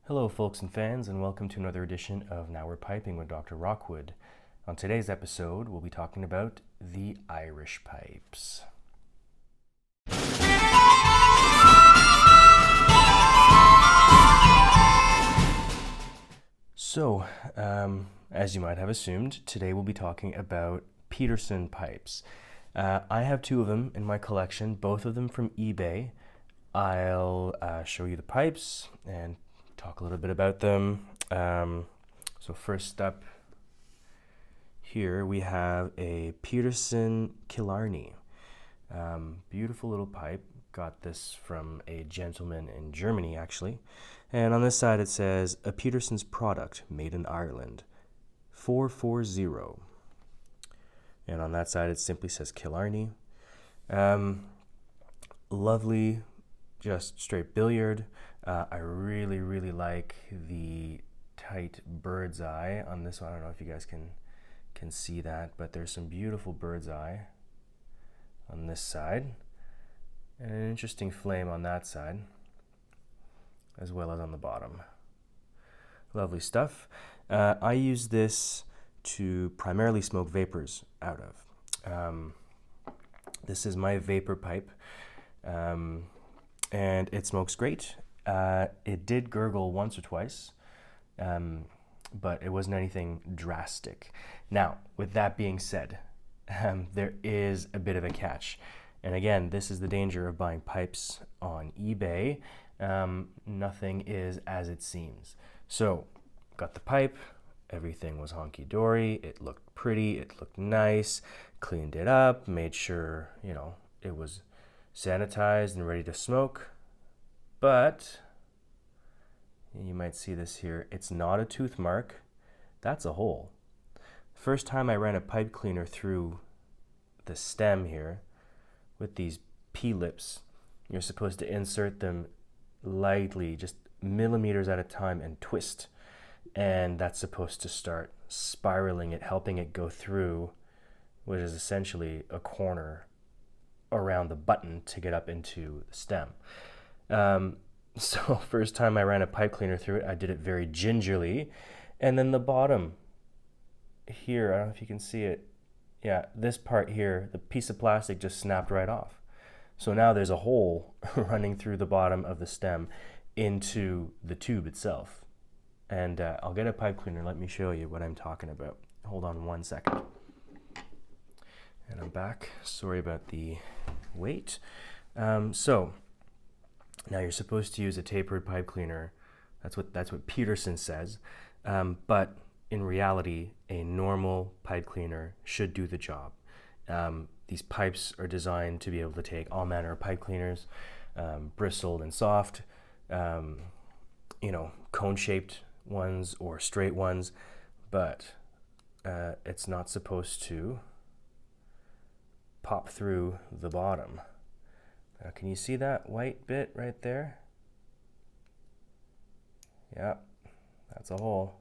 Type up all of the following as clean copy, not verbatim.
Hello folks and fans, and welcome to another edition of Now We're Piping with Dr. Rockwood. On today's episode, we'll be talking about the Irish pipes. So, as you might have assumed, today we'll be talking about Peterson pipes. I have two of them in my collection, both of them from eBay. I'll show you the pipes and talk a little bit about them. So first up here we have a Peterson Killarney. Beautiful little pipe. Got this from a gentleman in Germany actually. And on this side it says, a Peterson's product made in Ireland, 440. And on that side it simply says Killarney. Lovely, just straight billiard. I really like the tight bird's eye on this one. I don't know if you guys can see that, but there's some beautiful bird's eye on this side and an interesting flame on that side as well as on the bottom. Lovely stuff. I use this to primarily smoke vapors out of. This is my vapor pipe, and it smokes great. It did gurgle once or twice, but it wasn't anything drastic. Now, with that being said, there is a bit of a catch. And again, this is the danger of buying pipes on eBay. Nothing is as it seems. So, got the pipe, everything was honky-dory, it looked pretty, it looked nice, cleaned it up, made sure, it was sanitized and ready to smoke. But, you might see this here, it's not a tooth mark, that's a hole. First time I ran a pipe cleaner through the stem here with these P-lips, you're supposed to insert them lightly, just millimeters at a time, and twist. And that's supposed to start spiraling it, helping it go through, which is essentially a corner around the button to get up into the stem. So first time I ran a pipe cleaner through it, I did it very gingerly. And then the bottom here, I don't know if you can see it. Yeah, this part here, the piece of plastic just snapped right off. So now there's a hole running through the bottom of the stem into the tube itself. And I'll get a pipe cleaner, let me show you what I'm talking about. Hold on 1 second. And I'm back. Sorry about the wait. So now you're supposed to use a tapered pipe cleaner. That's what Peterson says. But in reality, a normal pipe cleaner should do the job. These pipes are designed to be able to take all manner of pipe cleaners, bristled and soft, cone-shaped ones or straight ones, but it's not supposed to pop through the bottom. Now, can you see that white bit right there? Yeah, that's a hole.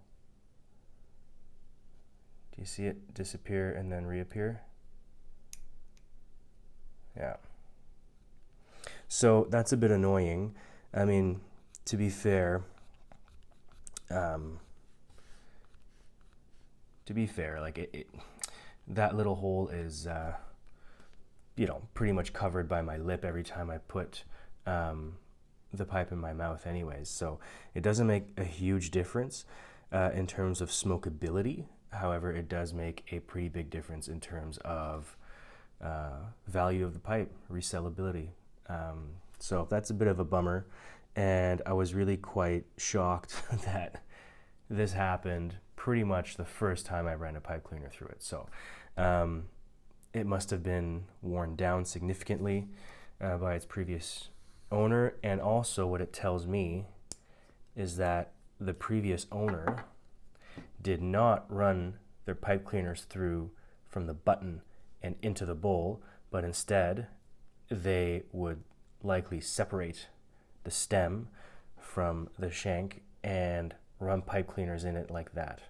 Do you see it disappear and then reappear? Yeah. So that's a bit annoying. I mean, to be fair, like that little hole is, pretty much covered by my lip every time I put the pipe in my mouth anyways. So it doesn't make a huge difference in terms of smokability. However, it does make a pretty big difference in terms of value of the pipe, resellability. So that's a bit of a bummer. And I was really quite shocked that this happened pretty much the first time I ran a pipe cleaner through it. So it must have been worn down significantly by its previous owner. And also what it tells me is that the previous owner did not run their pipe cleaners through from the button and into the bowl, but instead they would likely separate the stem from the shank and run pipe cleaners in it like that,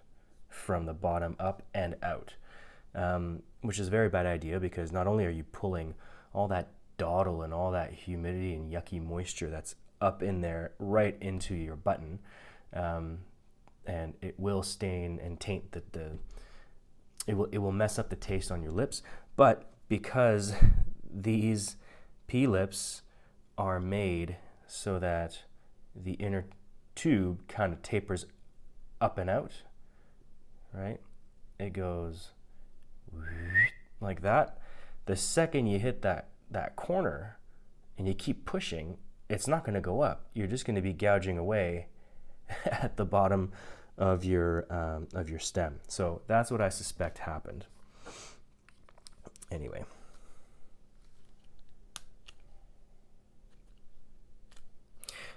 from the bottom up and out, which is a very bad idea, because not only are you pulling all that dawdle and all that humidity and yucky moisture that's up in there right into your button, and it will stain and taint it will mess up the taste on your lips. But because these P-lips are made so that the inner tube kind of tapers up and out, right? It goes like that. The second you hit that corner and you keep pushing, it's not going to go up. You're just going to be gouging away at the bottom of your stem. So that's what I suspect happened. Anyway.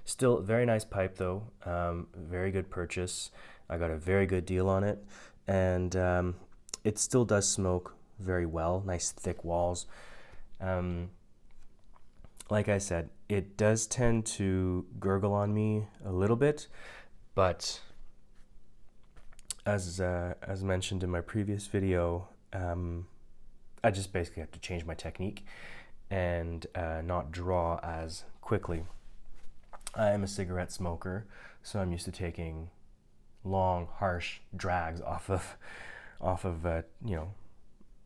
Still very nice pipe though, very good purchase. I got a very good deal on it, and it still does smoke very well, nice thick walls. Like I said, it does tend to gurgle on me a little bit, but as mentioned in my previous video, I just basically have to change my technique and not draw as quickly. I am a cigarette smoker, so I'm used to taking long, harsh drags off of you know,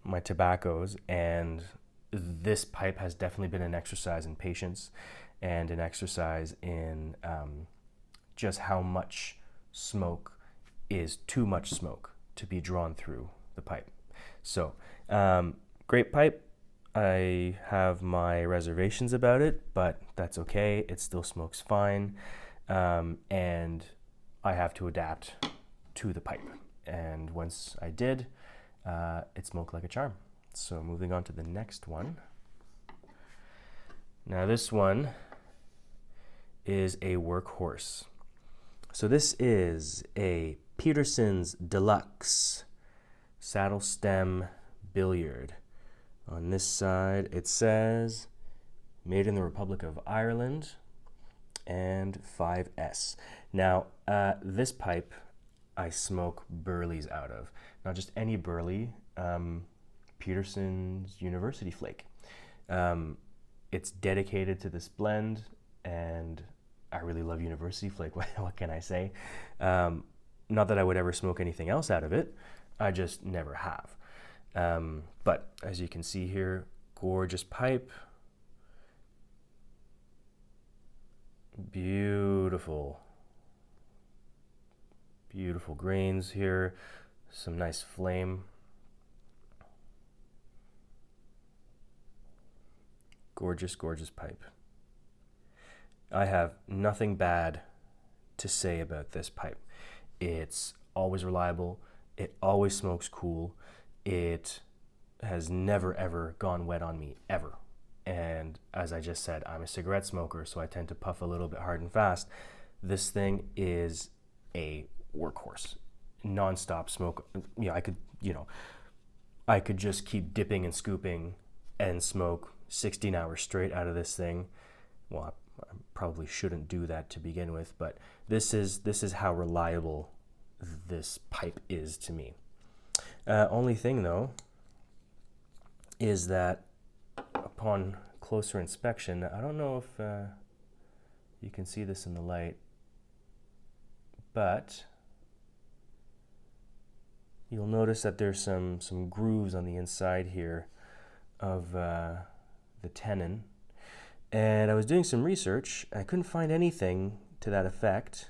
my tobaccos, and this pipe has definitely been an exercise in patience and an exercise in just how much smoke is too much smoke to be drawn through the pipe. So great pipe. I have my reservations about it, but that's okay. It still smokes fine, and I have to adapt to the pipe. And once I did, it smoked like a charm. So moving on to the next one. Now this one is a workhorse. So this is a Peterson's Deluxe saddle stem billiard. On this side it says made in the Republic of Ireland and 5S. Now this pipe I smoke burleys out of. Not just any burley, Peterson's University Flake. It's dedicated to this blend, and I really love University Flake. What can I say? Not that I would ever smoke anything else out of it. I just never have. But as you can see here, gorgeous pipe. Beautiful. Beautiful grains here. Some nice flame. Gorgeous, gorgeous pipe. I have nothing bad to say about this pipe. It's always reliable. It always smokes cool. It has never ever gone wet on me, ever. And as I just said, I'm a cigarette smoker, so I tend to puff a little bit hard and fast. This thing is a workhorse. Non-stop smoke. I could just keep dipping and scooping and smoke 16 hours straight out of this thing. Well, I probably shouldn't do that to begin with, but this is how reliable this pipe is to me. Only thing though is that upon closer inspection, I don't know if you can see this in the light, but you'll notice that there's some grooves on the inside here of the tenon. And I was doing some research. I couldn't find anything to that effect.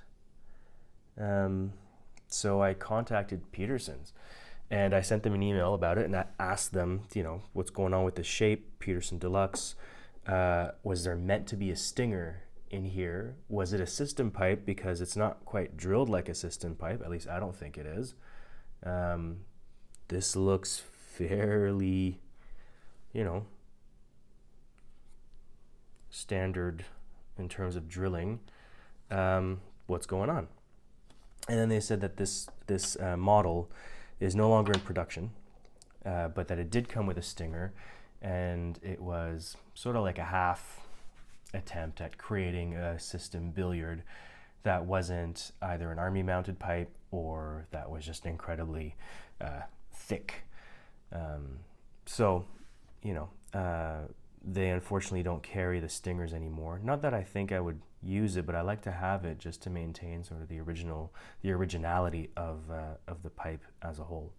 So I contacted Peterson's, and I sent them an email about it, and I asked them, what's going on with the shape, Peterson Deluxe. Was there meant to be a stinger in here? Was it a system pipe? Because it's not quite drilled like a system pipe. At least I don't think it is. This looks fairly, standard in terms of drilling. What's going on? And then they said that this model is no longer in production, but that it did come with a stinger, and it was sort of like a half attempt at creating a system billiard that wasn't either an army mounted pipe or that was just incredibly thick. They unfortunately don't carry the stingers anymore. Not that I think I would use it, but I like to have it just to maintain sort of the originality of the pipe as a whole.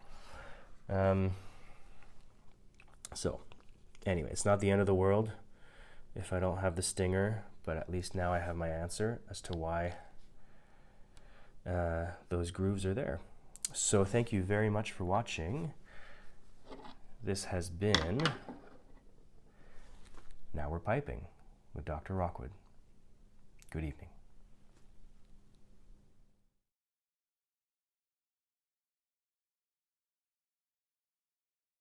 So anyway, it's not the end of the world if I don't have the stinger, but at least now I have my answer as to why those grooves are there. So thank you very much for watching. This has been Now We're Piping with Dr. Rockwood. Good evening.